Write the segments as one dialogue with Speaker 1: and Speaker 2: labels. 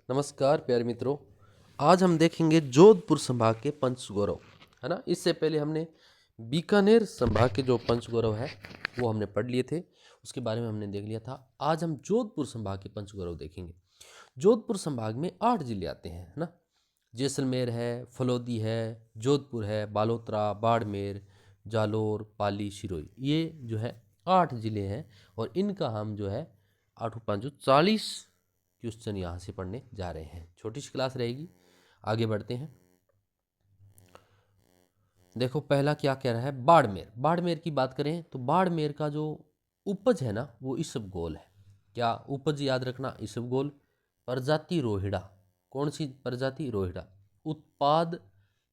Speaker 1: नमस्कार प्यारे मित्रों। आज हम देखेंगे जोधपुर संभाग के पंचगौरव, है ना। इससे पहले हमने बीकानेर संभाग के जो पंचगौरव है वो हमने पढ़ लिए थे, उसके बारे में हमने देख लिया था। आज हम जोधपुर संभाग के पंचगौरव देखेंगे। जोधपुर संभाग में 8 जिले आते हैं, है ना। जैसलमेर है, फलौदी है, जोधपुर है, बालोतरा, बाड़मेर, जालोर, पाली, सिरोही। ये जो है 8 जिले हैं और इनका हम जो है 8 5 40 क्वेश्चन यहाँ से पढ़ने जा रहे हैं। छोटी सी क्लास रहेगी, आगे बढ़ते हैं। देखो पहला क्या कह रहा है, बाड़मेर। बाड़मेर की बात करें तो बाड़मेर का जो उपज है ना वो इसबगोल है। क्या उपज याद रखना, इसबगोल। प्रजाति रोहिड़ा। कौन सी प्रजाति? रोहिड़ा। उत्पाद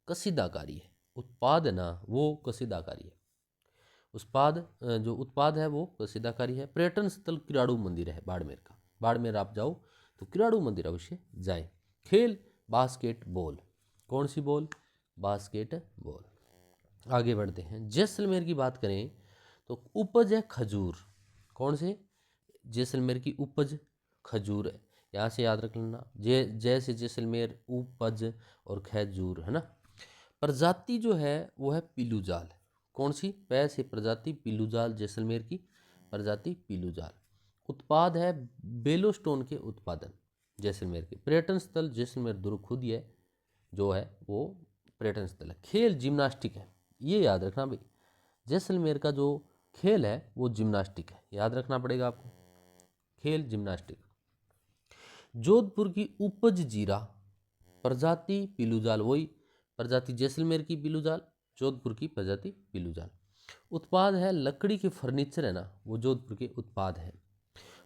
Speaker 1: कसीदाकारी है। उत्पाद है ना वो कसीदाकारी है। जो उत्पाद है वो कसीदाकारी है। पर्यटन स्थल किराड़ू मंदिर है बाड़मेर का। बाड़मेर आप जाओ तो किराड़ू मंदिर अवश्य जाए। खेल बास्केट बॉल। कौन सी बॉल? Basket ball. आगे बढ़ते हैं। जैसलमेर की बात करें तो उपज है खजूर। कौन से? जैसलमेर की उपज खजूर है। यहाँ से याद रख लेना, जैसे जैसलमेर उपज और खजूर, है ना। प्रजाति जो है वो है पीलू जाल। कौन सी? पै से प्रजाति पीलू जाल, जैसलमेर की प्रजाति पीलू जाल। उत्पाद है बेलोस्टोन के उत्पादन जैसलमेर के। पर्यटन स्थल जैसलमेर दुर्ग खुद है जो है वो पर्यटन स्थल है। खेल जिम्नास्टिक है, ये याद रखना भाई। जैसलमेर का जो खेल है वो जिम्नास्टिक है, याद रखना पड़ेगा आपको। खेल जिम्नास्टिक। जोधपुर की उपज जीरा, प्रजाति पीलूजाल। वही प्रजाति जैसलमेर की पीलूजाल, जोधपुर की प्रजाति पीलूजाल। उत्पाद है लकड़ी के फर्नीचर, है ना, वो जोधपुर के उत्पाद है।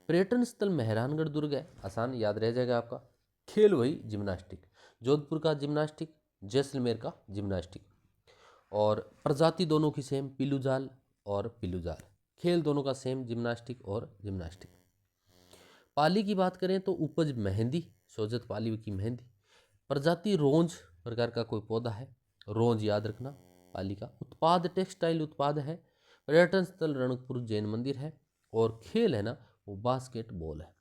Speaker 1: पर्यटन स्थल मेहरानगढ़ दुर्ग है, आसान याद रह जाएगा आपका। खेल वही जिम्नास्टिक, जोधपुर का जिम्नास्टिक, जैसलमेर का जिम्नास्टिक। और प्रजाति दोनों की सेम, पीलूजाल और पीलूजाल। खेल दोनों का सेम, जिम्नास्टिक और जिम्नास्टिक। पाली की बात करें तो उपज मेहंदी, सोजत पाली की मेहंदी। प्रजाति रोंज प्रकार का कोई पौधा है, रोंज याद रखना पाली का। उत्पाद टेक्सटाइल उत्पाद है। पर्यटन स्थल रणकपुर जैन मंदिर है। और खेल है ना वो बास्केटबॉल है।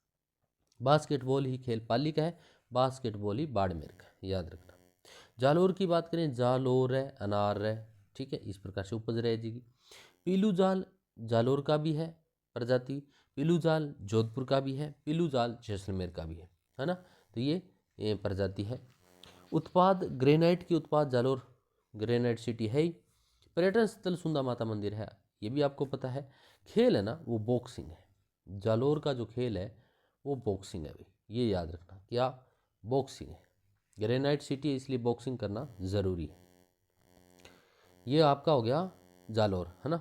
Speaker 1: बास्केटबॉल ही खेल पाली का है, बास्केटबॉल ही बाड़मेर का है, याद रखना। जालोर की बात करें, जालोर है, अनार है, ठीक है, इस प्रकार से उपज रह जाएगी। पीलू जाल जालोर का भी है प्रजाति, पीलू जाल जोधपुर का भी है, पीलू जाल जैसलमेर का भी है ना। तो ये प्रजाति है। उत्पाद ग्रेनाइट की उत्पाद जालोर, ग्रेनाइट सिटी है ही। पर्यटन स्थल सुंदा माता मंदिर है, ये भी आपको पता है। खेल है ना वो बॉक्सिंग है। जालोर का जो खेल है वो बॉक्सिंग है भाई, ये याद रखना। क्या? बॉक्सिंग है। ग्रेनाइट सिटी है इसलिए बॉक्सिंग करना ज़रूरी है। ये आपका हो गया जालोर, है ना।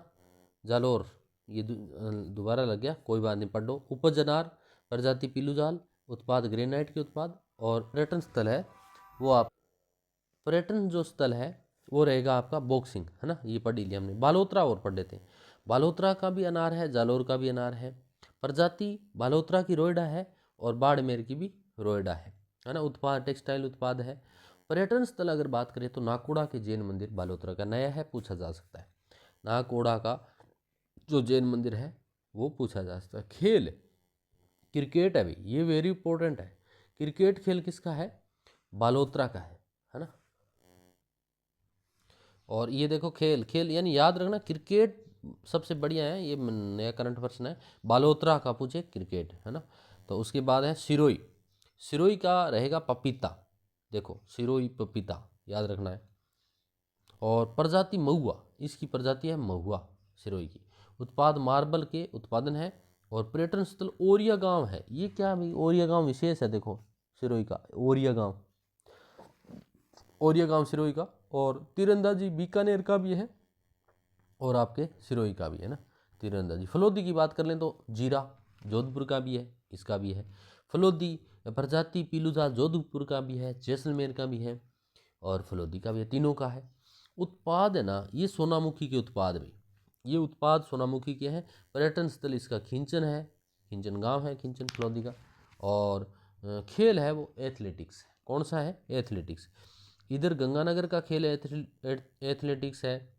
Speaker 1: जालोर ये दोबारा लग गया, कोई बात नहीं, पढ़ लो। उपज अनार, प्रजाति पीलूजाल, उत्पाद ग्रेनाइट के उत्पाद। और पर्यटन स्थल है वो आप पर्यटन जो स्थल है वो रहेगा आपका बॉक्सिंग, है ना। ये पढ़ लिया हमने। बालोतरा और पढ़ लेते हैं। बालोतरा का भी अनार है, जालोर का भी अनार है। प्रजाति बालोतरा की रोयडा है और बाड़मेर की भी रोयडा है ना। उत्पाद टेक्सटाइल उत्पाद है। पर्यटन स्थल अगर बात करें तो नाकोड़ा के जैन मंदिर बालोतरा का नया है, पूछा जा सकता है। नाकोड़ा का जो जैन मंदिर है वो पूछा जा सकता है। खेल क्रिकेट है भाई, ये वेरी इंपॉर्टेंट है। क्रिकेट खेल किसका है? बालोतरा का है ना। और ये देखो खेल खेल यानी याद रखना, क्रिकेट सबसे बढ़िया है, ये नया करंट वर्सन है। बालोतरा का पूछे क्रिकेट, है ना। तो उसके बाद है सिरोही। सिरोही का रहेगा पपीता, देखो सिरोही पपीता याद रखना है। और प्रजाति महुआ, इसकी प्रजाति है महुआ सिरोही की। उत्पाद मार्बल के उत्पादन है। और पर्यटन स्थल ओरिया गांव है। ये क्या भाई, ओरिया गांव विशेष है, देखो सिरोही का ओरिया गांव, ओरिया गांव सिरोही का। और तीरंदाजी बीकानेर का भी है और आपके सिरोही का भी है ना, तीरंदाजी। फलोदी की बात कर लें तो जीरा जोधपुर का भी है, इसका भी है। फलोदी प्रजाति पीलूजा जोधपुर का भी है, जैसलमेर का भी है और फलोदी का भी है, तीनों का है। उत्पाद है ना ये सोनामुखी के उत्पाद में, ये उत्पाद सोनामुखी के हैं। पर्यटन स्थल इसका खिंचन है, खिंचन गांव है, खिंचन फलोदी का। और खेल है वो एथलेटिक्स है। कौन सा है? एथलेटिक्स। इधर गंगानगर का खेल एथलेटिक्स है,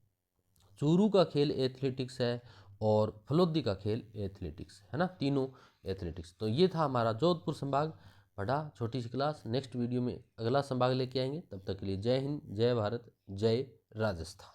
Speaker 1: चूरू का खेल एथलेटिक्स है और फलोदी का खेल एथलेटिक्स है ना, तीनों एथलेटिक्स। तो ये था हमारा जोधपुर संभाग पढ़ा छोटी सी क्लास। नेक्स्ट वीडियो में अगला संभाग लेके आएंगे। तब तक के लिए जय हिंद, जय भारत, जय राजस्थान।